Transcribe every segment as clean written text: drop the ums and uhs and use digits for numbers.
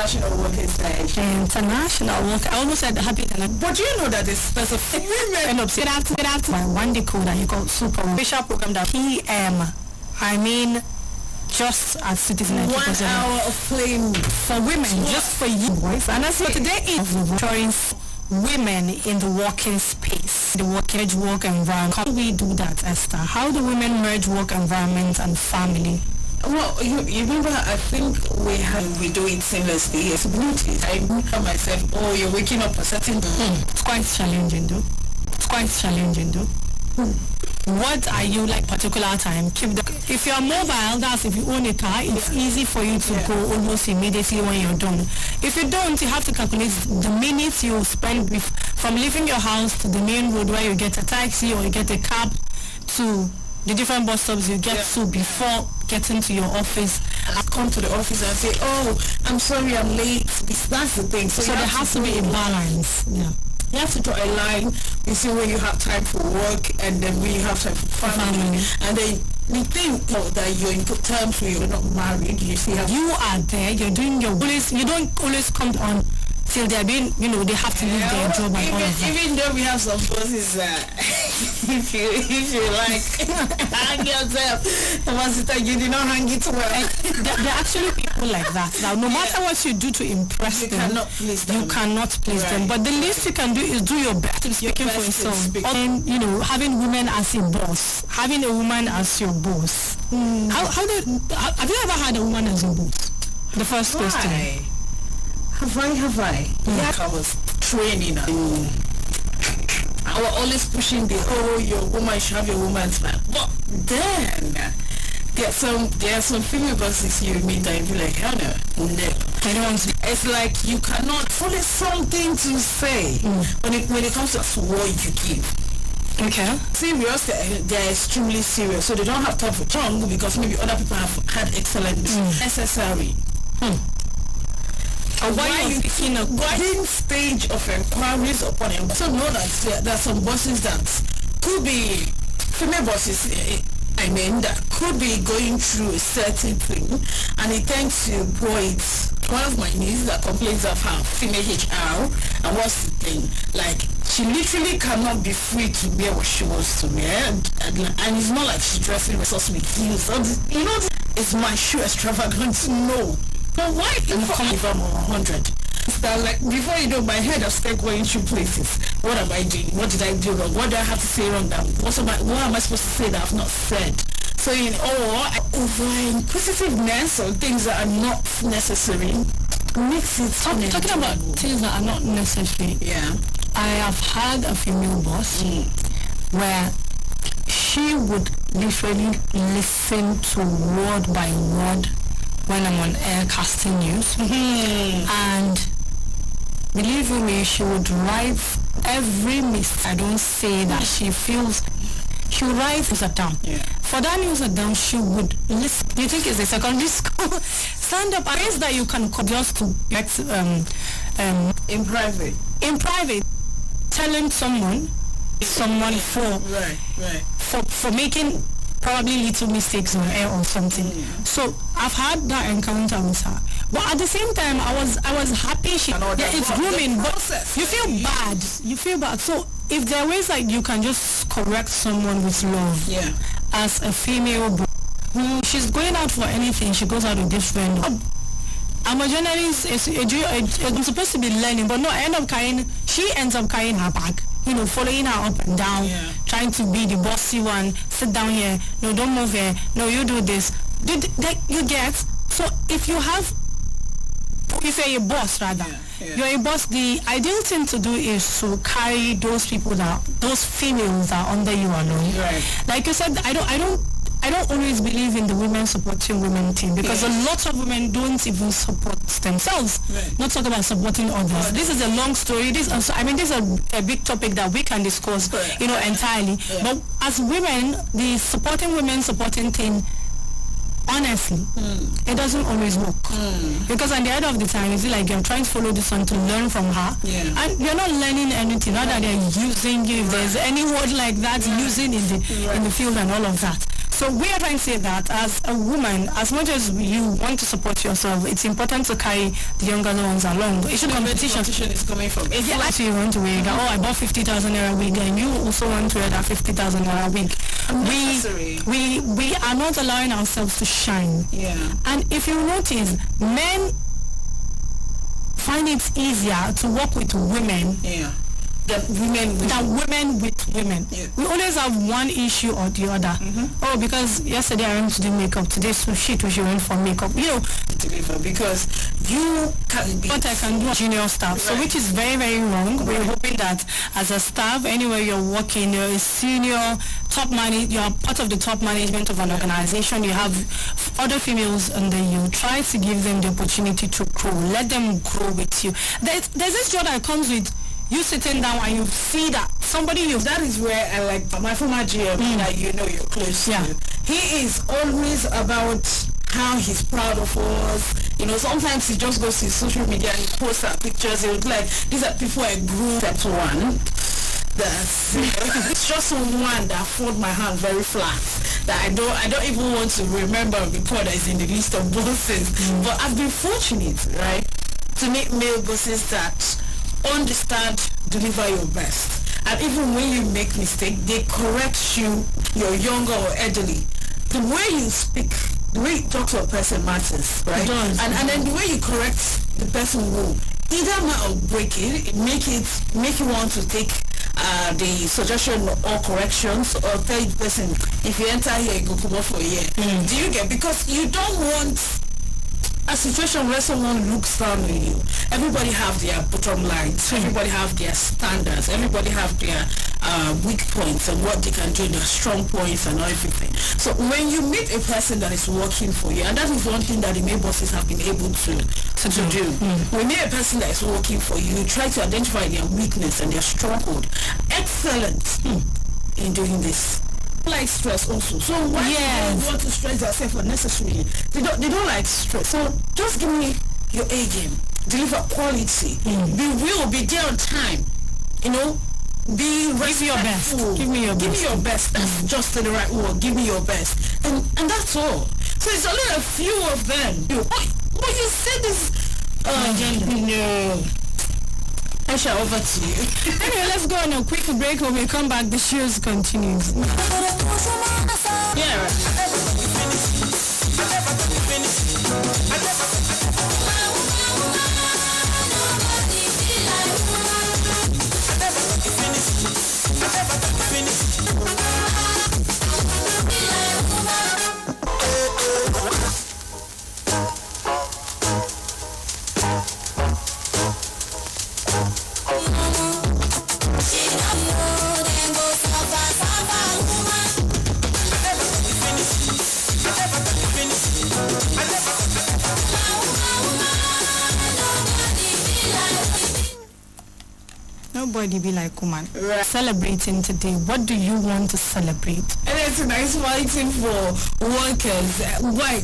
International Workers' Day. International work. I almost said happy international. But do you know that there's specific women? End up get after my one day code that you call super special program that PM. I mean, just as citizen 1 hour of flame for women, just for you boys. And that's what today is ensuring women in the working space, the working work environment. How do we do that, Esther? How do women merge work environment and family? Well, you remember, I think we do it seamlessly. It's beauty. I look at myself, you're waking up a certain time. It's quite challenging though. What are you like particular time? If you're mobile, that's if you own a car, it's easy for you to go almost immediately when you're done. If you don't, you have to calculate the minutes you spend from leaving your house to the main road where you get a taxi or you get a cab to the different bus stops you get to before getting to your office. I come to the office and say, I'm sorry I'm late. That's the thing. So there has to be a balance. Yeah. You have to draw a line. You see when you have time for work and then when you have time for family. And then you think that you're in good terms when you're not married. You see how you are there, you're doing your police. You don't always come on till they're being, they have to leave their job and all of that. Even though we have some bosses if you like hang yourself, you did not hang it well. There are actually people like that. Now, no matter what you do to impress them, you cannot please them. But the least you can do is do your best in speaking for yourself. And having women as a boss, having a woman as your boss. Have you ever had a woman as your boss? The first question. Have I? Yeah. I was training. I was always pushing your woman should have your woman's man. But then there are some female bosses you meet and you be like, hell no. I don't want to. It's like you cannot only something to say when it comes to what you give. Okay. Serious, they're extremely serious, so they don't have time for tongue because maybe other people have had excellent necessary. Why you in a guiding stage of inquiries upon him? So know that there are some bosses that could be female bosses. That could be going through a certain thing, and it tends to grow it. One of my nieces that complains of her female HR, and what's the thing? Like, she literally cannot be free to wear what she wants to wear, and it's not like she's dressing herself with heels. It's my shoe extravagance? No. But why if I'm 100? That like before you know, my head has started going through places. What am I doing? What did I do wrong? What do I have to say wrong? What am I supposed to say that I've not said? So over inquisitiveness or things that are not necessary makes it talking about things that are not necessary. Yeah. I have had a female boss where she would literally listen to word by word when I'm on air casting news. And believe me, she would write every mistake I don't say that she feels. She would write it down. Yeah. For that news down, she would listen. You think it's a secondary school? Stand up. I guess that you can just to get in private. In private, telling someone for making probably little mistakes on air or something. So I've had that encounter with her. But at the same time, I was happy. It's grooming, but you feel bad. You feel bad. So if there are ways like you can just correct someone with love, as a female, she's going out for anything. She goes out with this friend. I'm a journalist. I'm supposed to be learning, but no. She ends up carrying her bag. Following her up and down, trying to be the bossy one. Sit down here. No, don't move here. No, you do this. You get? So if you're a boss, rather, you're a boss, the ideal thing to do is to carry those females that are under you alone. Right. Like you said, I don't always believe in the women supporting women thing because a lot of women don't even support themselves. Right. Not talk about supporting others. This is a long story. This is a big topic that we can discuss, entirely. Yeah. But as women, the supporting women supporting thing, honestly, it doesn't always work. Because at the end of the time, it's like you're trying to follow this one to learn from her, and you're not learning anything. Rather, they're using you. If there's any word like that, using in the field and all of that. So we are trying to say that as a woman, as much as you want to support yourself, it's important to carry the younger ones along. It's a competition. Is coming from. It's like so you want to wear I bought 50,000 naira wig, and you also want to wear that 50,000 naira wig. We are not allowing ourselves to shine. Yeah. And if you notice, men find it easier to work with women. Yeah. Than women with women. Yeah. We always have one issue or the other. Oh, because yesterday I went to do makeup, today so shit we went for makeup. Deliver because you can be. What I can do junior staff, so which is very, very wrong. We're hoping that as a staff, anywhere you're working, you're a senior, top you are part of the top management of an organization, you have other females under you, try to give them the opportunity to grow. Let them grow with you. There's this joy that comes with you sitting down and you see that that is where I like my former GM that you're close to. He is always about how he's proud of us. Sometimes he just goes to social media and he posts our pictures. He would like, these are people I grew up one. It's just one that fold my hand very flat. That I don't even want to remember a report that is in the list of bosses. But I've been fortunate, right, to meet male bosses that understand, deliver your best, and even when you make mistake, they correct you. You're younger or elderly. The way you speak, the way you talk to a person matters, right? And then the way you correct the person will either make or break it, make you want to take the suggestion or corrections, or tell the person, if you enter here, you go come off for a year. Do you get? Because you don't want a situation where someone looks down on you. Everybody have their bottom lines. Everybody have their standards. Everybody have their weak points and what they can do, their strong points and everything. So when you meet a person that is working for you, and that is one thing that the male bosses have been able to do. When you meet a person that is working for you, try to identify their weakness and their stronghold. Excellent in doing this. Like stress also, so why do you want to stress yourself unnecessarily? They don't like stress. So just give me your A game, deliver quality, be real, be there on time, be respectful. Give me your best. That's just the right word. Give me your best, and that's all. So it's only a few of them. But you said this no. Aisha, over to you. Anyway, let's go on a quick break. When we come back, the shows continues. Nobody be like woman. Right. Celebrating today. What do you want to celebrate? And it's a nice fighting for workers. Why?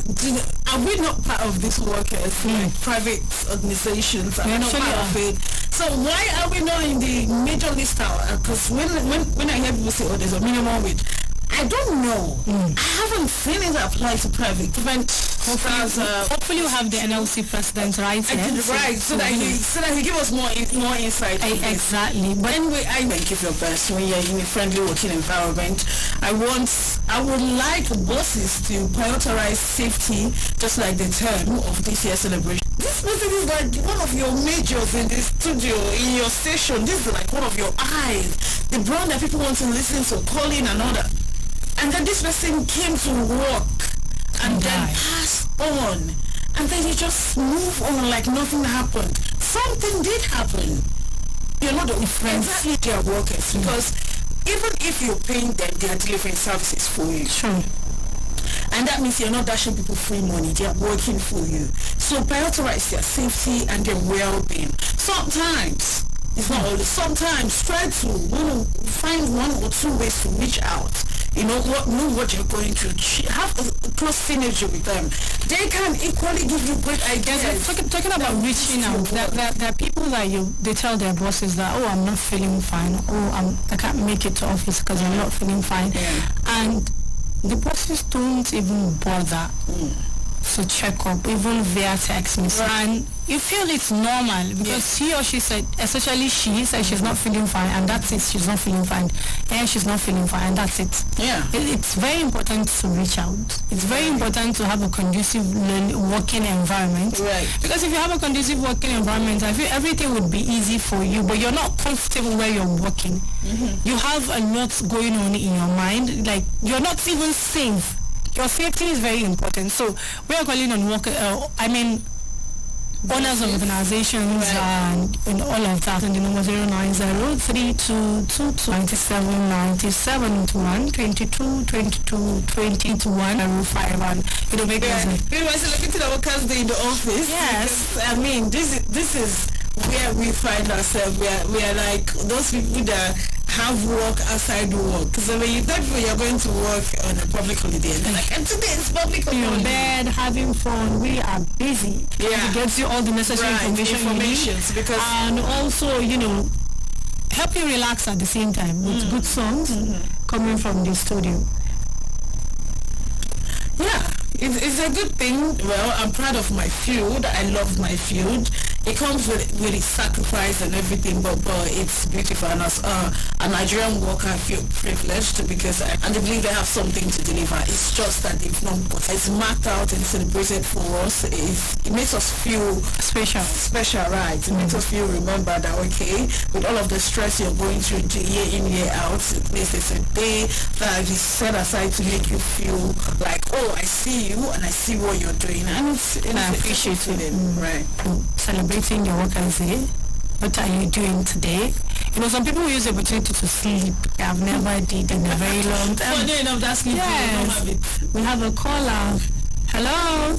Are we not part of these workers? Like private organizations are not part of it. So why are we not in the major list? Because when I hear people say, oh, there's a minimum wage, I don't know. I haven't seen it apply to private. Hopefully you have the NLC president right here. Right, so that he give us more insight. Exactly. But anyway, I think give your best when you're in a friendly working environment. I would like bosses to prioritize safety, just like the term of this year's celebration. This person is like one of your majors in the studio, in your station. This is like one of your eyes. The brand that people want to listen to, calling and all that. And then this person came to work and then passed on. And then you just move on like nothing happened. Something did happen. You're not the friends. Exactly, they are workers. Because even if you're paying them, they are delivering services for you. Sure. And that means you're not dashing people free money. They are working for you. So prioritize their safety and their well-being. Sometimes, it's not always, sometimes try to find one or two ways to reach out. Know what you're going to have a close synergy with them. They can equally give you great ideas. Talking about reaching out, there are people that they tell their bosses that, oh, I'm not feeling fine, I can't make it to office because I'm not feeling fine. And the bosses don't even bother to check up, even via text message. And you feel it's normal because he or she said, especially she said she's not feeling fine, and that's it, she's not feeling fine. And she's not feeling fine, and that's it. Yeah. It's very important to reach out. It's very important to have a conducive working environment. Right. Because if you have a conducive working environment, I feel everything would be easy for you, but you're not comfortable where you're working. You have a lot going on in your mind, like you're not even safe. Your safety is very important. So we are calling on owners of organizations and all of that, and the number 090329797212222222105, and it'll make us. We must look into the workers day in the office. Yes, because, I mean, this is where we find ourselves. We are like those people that have work outside work. So when you thought you're going to work on a public holiday, and like, and today it's public holiday. In bed, having fun, we are busy. Yeah. It gets you all the necessary information you need. Because And also, help you relax at the same time with good songs coming from the studio. Yeah, it's a good thing. Well, I'm proud of my field. I love my field. It comes with its sacrifice and everything, but it's beautiful. And as a Nigerian worker, I feel privileged because I believe they have something to deliver. It's just that they've not, it's marked out and celebrated for us. It makes us feel Special, right? It makes us feel remember that, okay, with all of the stress you're going through year in, year out, at least it's a day that is set aside to make you feel like, oh, I see you and I see what you're doing, and it's I appreciate it. Right. Celebrating your workers' day. What are you doing today? Some people use the opportunity to sleep. I've never did in a very long time. Funny enough, that's sleep. Yes. We have a caller. Hello.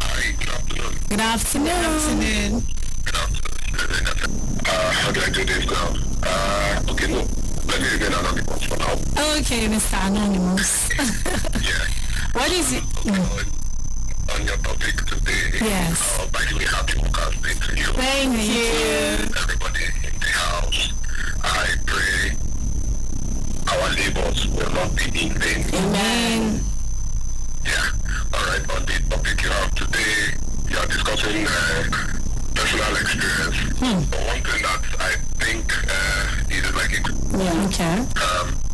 Hi, Good afternoon. How do I do this now? Okay, no. Let me remain anonymous for now. Okay, Mr. Anonymous. Yeah. What is it? On your topic today. Yes. By the way, happy workers' day to you. Thank you. Everybody in the house. I pray our labors will not be in vain. Amen. Yeah. All right. On the topic you have today, you are discussing personal experience. But one thing that I think is like it. Okay.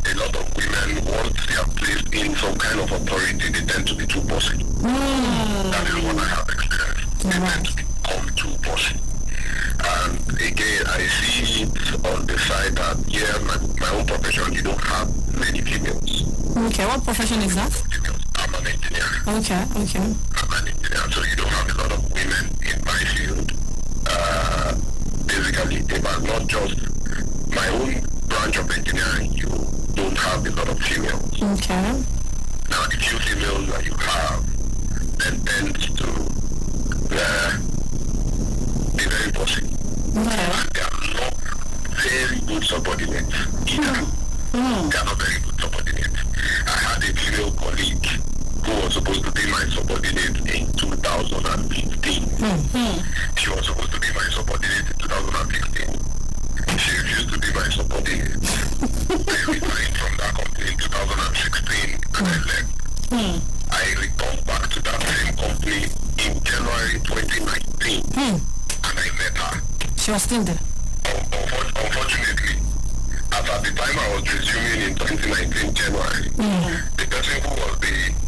A lot of women, once they are placed in some kind of authority, they tend to be too bossy. That is what I have experienced. They tend to become too bossy. And again, I see it on the side that, my own profession, you don't have many females. Okay, what profession is that? Females. I'm an engineer. Okay. I'm an engineer, so you don't have a lot of women in my field. Basically, if I'm not just my own branch of engineering, you don't have a lot of females. Okay. Now, the few females that you have then tends to be very bossy. Okay. And they are not very good subordinates either. They are not very good subordinates. I had a female colleague who was supposed to be my subordinate in 2015. She was supposed to be my subordinate in 2015. She refused to be my subordinate. I resigned from that company in 2016 and I left. I returned back to that same company in January 2019 and I met her. She was still there. Unfortunately, as at the time I was resuming in 2019 January, the person who was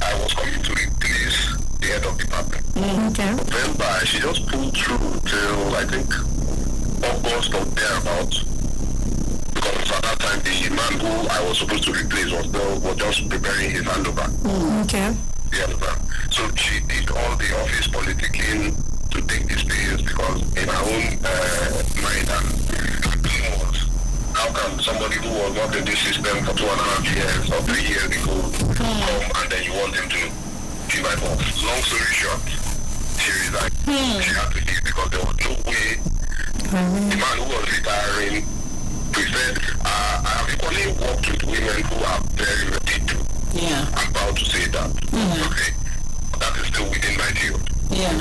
I was coming to replace the head of department. Okay. November, she just pulled through till I think August or thereabouts. Because at that time the man who I was supposed to replace was just preparing his handover. Okay. Yeah, so she did all the office politicking to take the space because in her own mind and thing was, how can somebody who was not in this system for 2.5 years or 3 years ago come and then you want him to be my boss? Long story short, she resigned. She had to leave because there was no way. The man who was retiring preferred, I have equally worked with women who are very repetitive. Yeah. I'm proud to say that. Okay. That is still within my field. Yeah.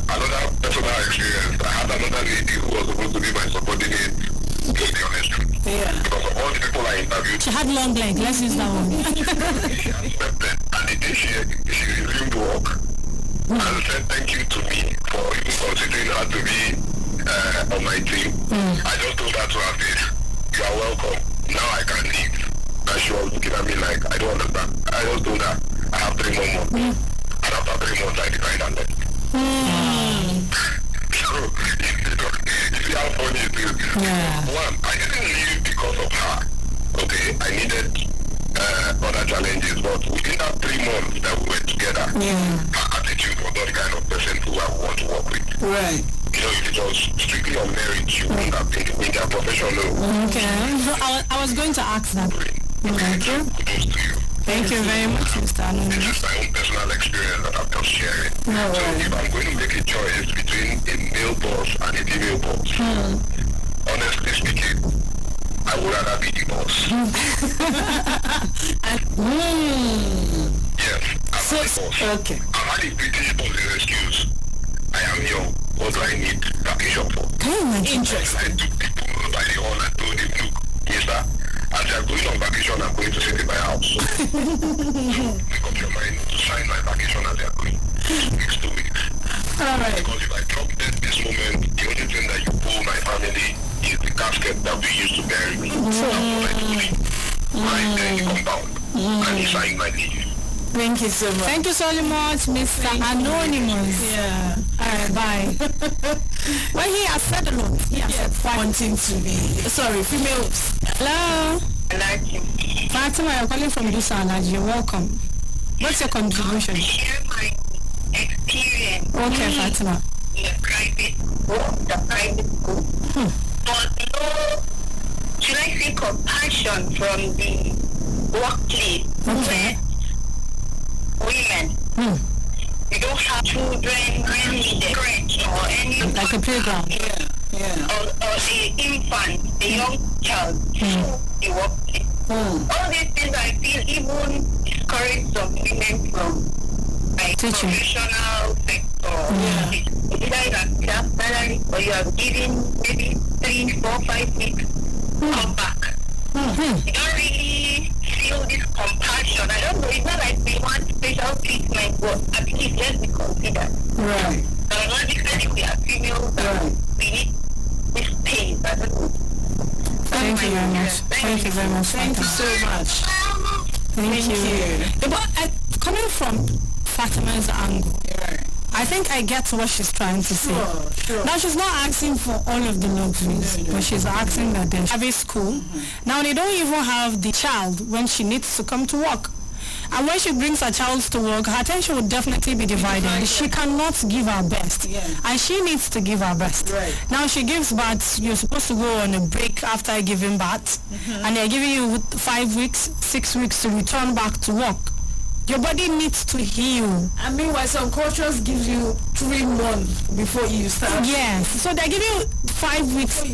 Another personal experience, I had another lady who was supposed to be my subordinate Just the honest truth. Yeah. Because of all the people I interviewed, She had long leg. Let's use that one. she accepted, and the day she resumed work, and said thank you to me for even considering her to be on my team. I just told her to her face, you are welcome. Now I can leave. And she was looking at me like, I don't understand. I just told her, I have 3 more months. And after 3 months, I decided and left. So, you see how funny it is? Yeah. One, I didn't leave because of her. Okay, I needed other challenges, but within that 3 months that we were together, her attitude was not the kind of person who I want to work with. Right. You know, if it was strictly on merit, you wouldn't have been in their professional. Okay. So I was going to ask that. Thank you. Kudos to you. Thank you very much, Mr. It's Anonymous. just my own personal experience that I'm just sharing. So if I'm going to make a choice between a male boss and a female boss, honestly speaking, I would rather be the boss. Yes, I'm the boss. Okay. I'm not a British boss's excuse. I am young. What do I need vacation for? Interesting. I took people by the horn and told them, look, mister, as you are going on vacation, I'm going to sit in my house. So make up your mind to sign my vacation as you are going. 2 weeks. All right. Because if I drop dead this moment, the only thing that you pull my family is the casket that we used to bury me. That's what I told him. Right there in the compound. And he signed my leave. Thank you so much. Thank you so much, Mr. Anonymous. Yeah. Alright, bye. Well, he has said a lot. He has said quite. Wanting to be, sorry, females. Hello. I like you. Fatima, you're calling from Dusa Alaji. You're welcome. What's your contribution? Share my experience. Okay, Fatima. In a private school, the private school. But no, should I say compassion from the workplace. Okay. Women. You don't have children, grandchildren, or any Like a playground. Yeah. or the infant, the young child, the workplace. All these things I feel even discourage some women from like Teaching. professional sector. It's either you have salary or you are giving maybe 3, 4, 5 weeks, come back. You don't really feel this compassion. I don't know, it's not like they want special treatment, but at least let's be considered. Right. Biologically, we are females, and we need this pain. I don't know. Thank you very much. Thank you very much. Thank you so much. Thank you. Yeah, but coming from Fatima's angle, I think I get what she's trying to say. Sure. Now, she's not asking for all of the luxuries, but she's asking that they have a school. Now, they don't even have the child when she needs to come to work. And when she brings her child to work, her attention will definitely be divided. She cannot give her best. And she needs to give her best. Right. Now, she gives birth. You're supposed to go on a break after giving birth. And they're giving you 5 weeks, 6 weeks to return back to work. Your body needs to heal. I mean, why some cultures give you 3 months before you start. Yes. So they're giving you 5 weeks,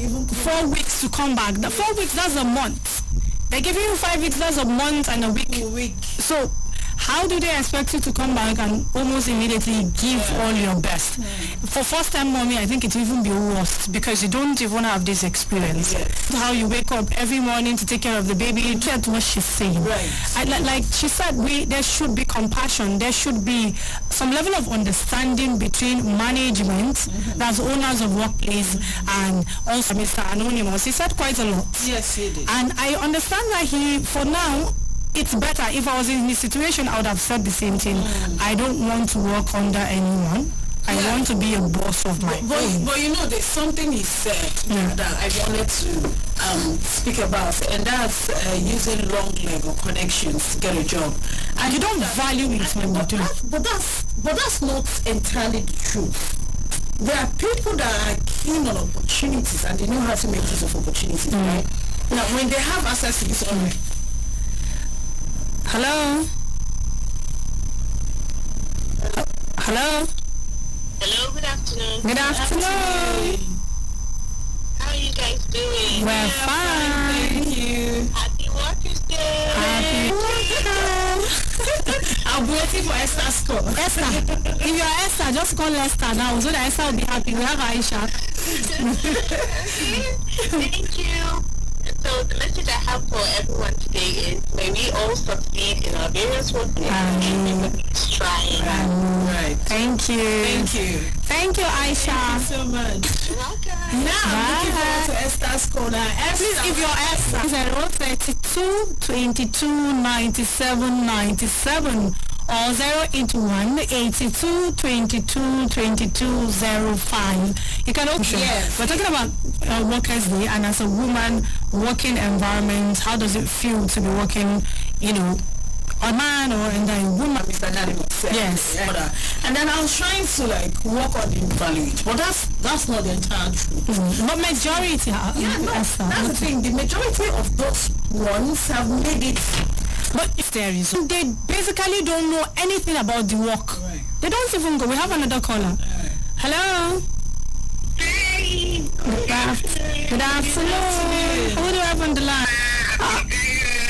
4 weeks to come back. The 4 weeks, that's a month. They're giving you 5 weeks, that's a month and a week. So how do they expect you to come back and almost immediately give all your best? For first time mommy, I think it will even be worse because you don't even have this experience. How you wake up every morning to take care of the baby, you get what she's saying. Like she said, there should be compassion. There should be some level of understanding between management, that's owners of workplace, and also Mr. Anonymous. He said quite a lot. Yes, he did. And I understand that for now, it's better. If I was in his situation, I would have said the same thing. I don't want to work under anyone. I want to be a boss of my own. But you know, there's something he said that I wanted to speak about, and that's using long leg or connections to get a job. And You don't value it when you do. But that's not entirely the truth. There are people that are keen on opportunities and they know how to make use of opportunities, right? Now, when they have access to this Hello? Hello? Hello, good afternoon. Good afternoon. How are you guys doing? We're fine. Thank you. Happy Workers' Day. Happy. I'm waiting for Esther's call. Esther. If you're Esther, just call Esther now so that Esther will be happy. We have Aisha. Thank you. So the message I have for everyone today is may we all succeed in our various work. Everybody's trying. Right. Thank you. Thank you. Thank you, Aisha. Thank you so much. You're welcome. Now, looking forward to Esther's corner. Please give your Esther 032 22 97 97 or 081 82 22 22 05. You can open. Yes. We're talking about Workers' Day, and as a woman, working environment, how does it feel to be working, a man or in the woman? Mr. Daddy said. Yes. And then I was trying to work on the value, but that's not the entire truth. But majority are. That's the thing. The majority of those ones have made it. But if there is, they basically don't know anything about the work. Right. They don't even go. We have another caller. Hello. Hi. Good afternoon. Who do you have on the line?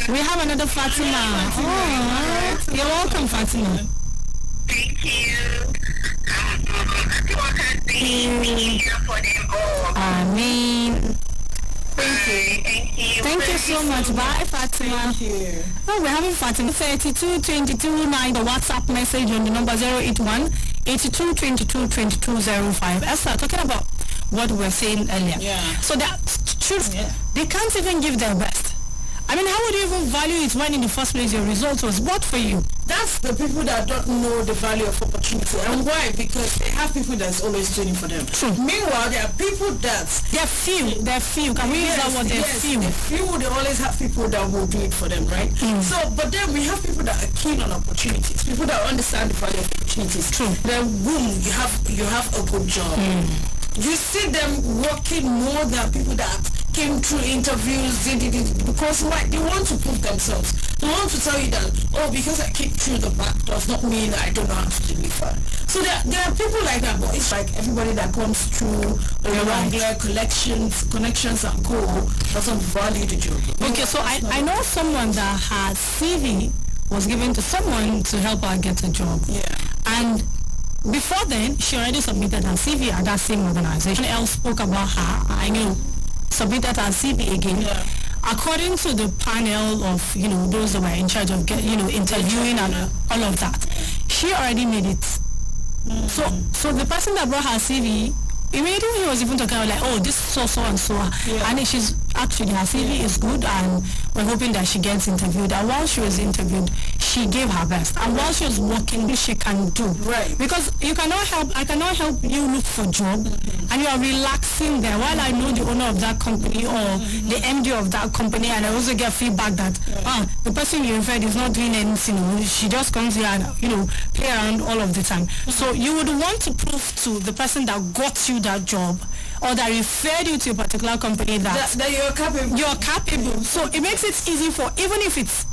We have another Fatima. Oh, you're welcome, Fatima. Thank you. Thank you for them all. Amen. Thank you. Thank you so much. Bye, Fatima. Thank you. Oh, we're having Fatima. 32 22 9. The WhatsApp message on the number 081 82 22 22 05. Esther, talking about what we were saying earlier. Yeah. So that's true. Yeah. They can't even give their best. I mean, how would you even value it when in the first place your result was what for you? That's the people that don't know the value of opportunity. And why? Because they have people that's always doing it for them. True. Meanwhile, there are people that... They're few. Can we use that word? They're few. They always have people that will do it for them, right? So, but then we have people that are keen on opportunities. People that understand the value of opportunities. True. Then boom, you have a good job. You see them working more than people that came through interviews, because they want to prove themselves. They want to tell you that, because I came through the back does not mean I don't know how to deliver. So there are people like that, but it's like everybody that comes through the regular connections and co doesn't value the job. Okay, so I know someone that her CV was given to someone to help her get a job. Yeah. And before then, she already submitted her CV at that same organization. Else spoke about her. I knew. Submitted her CV again. Yeah. According to the panel of, those that were in charge of, interviewing and all of that, she already made it. So the person that brought her CV, immediately he was even talking about this so and so. Yeah. And she's actually, her CV is good, and we're hoping that she gets interviewed. And while she was interviewed, she gave her best. And while she was working, she can do. Right. Because I cannot help you look for a job, and you are relaxing there. While I know the owner of that company or the MD of that company, and I also get feedback that the person you referred is not doing anything. She just comes here and play around all of the time. So you would want to prove to the person that got you that job or that referred you to a particular company that you're capable. You're capable. So it makes it easy for, even if it's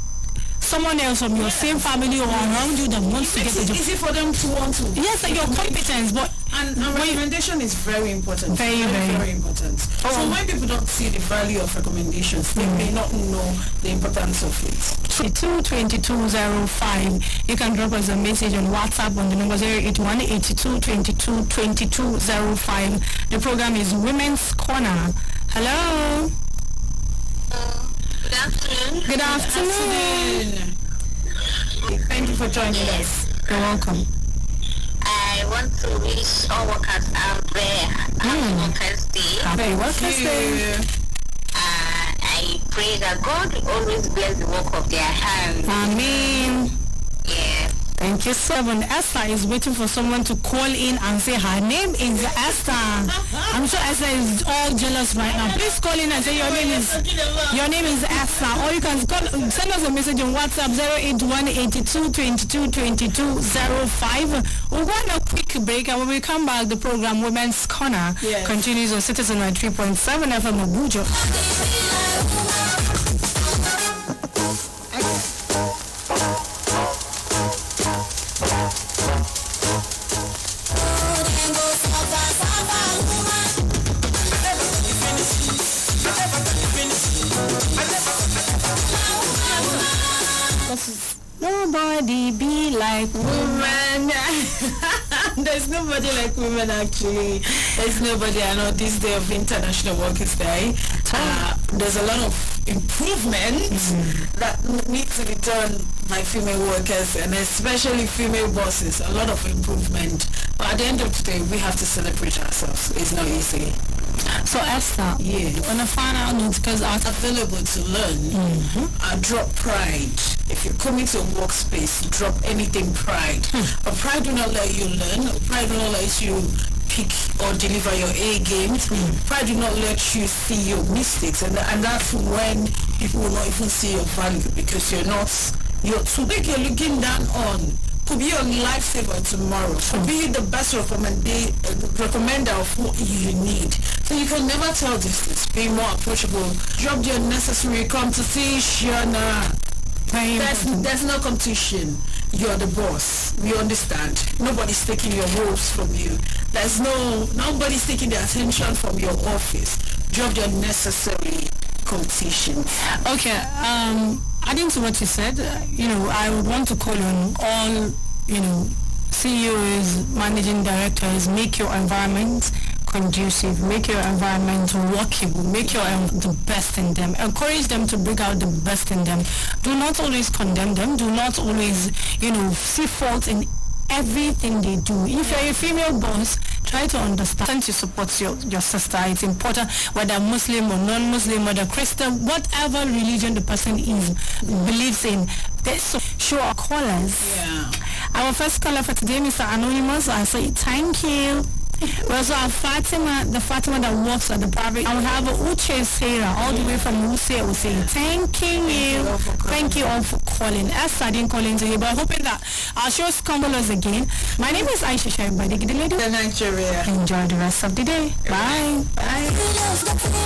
someone else from your same family or around you that wants to get a job. It's easy for them to want to. Yes, like your competence, but and recommendation is very important. Very important. So when people don't see the value of recommendations, they may not know the importance of it. 2205. You can drop us a message on WhatsApp on the number 081 82 22 22 05. The program is Women's Corner. Hello. Good afternoon. Good afternoon. Thank you for joining us. You're welcome. I want to wish all workers out there Happy Workers' Day. Happy Workers' Day. I pray that God will always bless the work of their hands. Amen. Yeah. Thank you, 7. Esther is waiting for someone to call in and say her name is Esther. I'm sure Esther is all jealous right now. Please call in and say your name is Esther. Or you can send us a message on WhatsApp 081 82 22 22 05. We'll go on a quick break, and when we come back, the program Women's Corner continues on Citizen 3.7 FM Abuja. Nobody be like woman. There's nobody like women actually. There's nobody. I know this day of International Workers' Day. There's a lot of improvements that need to be done by female workers and especially female bosses. A lot of improvement. But at the end of the day, we have to celebrate ourselves. It's not easy. So Esther, on a final note, because I'm available to learn, drop pride. If you're coming to a workspace, drop anything pride. But pride will not let you learn. Pride will not let you pick or deliver your A game. Pride will not let you see your mistakes, and that's when people will not even see your value because you're too big. You're looking down on. Could be your lifesaver tomorrow. Could be the best recommender of what you need. So you can never tell distance. Be more approachable. Drop the unnecessary competition. There's no competition. You're the boss. We understand. Nobody's taking your roles from you. Nobody's taking the attention from your office. Drop the unnecessary competition. Okay. Adding to what you said, I would want to call on all, CEOs, managing directors, make your environment conducive, make your environment workable, make the best in them. Encourage them to bring out the best in them. Do not always condemn them. Do not always, see fault in everything they do. If you're a female boss, try to understand to support your sister. It's important, whether Muslim or non-Muslim, whether Christian, whatever religion the person believes in. So show our callers. Yeah. Our first caller for today, Mr. Anonymous, I say thank you. We also have Fatima, the Fatima that works at the private. And we have Uche Sarah, all the way from Use. We say thank you. Thank you all for calling. Esther didn't call in today, but I'm hoping that our shows come us again. My name is Aisha Shuaibu, Badeggi, the lady of Nigeria. Enjoy the rest of the day. Bye. Bye.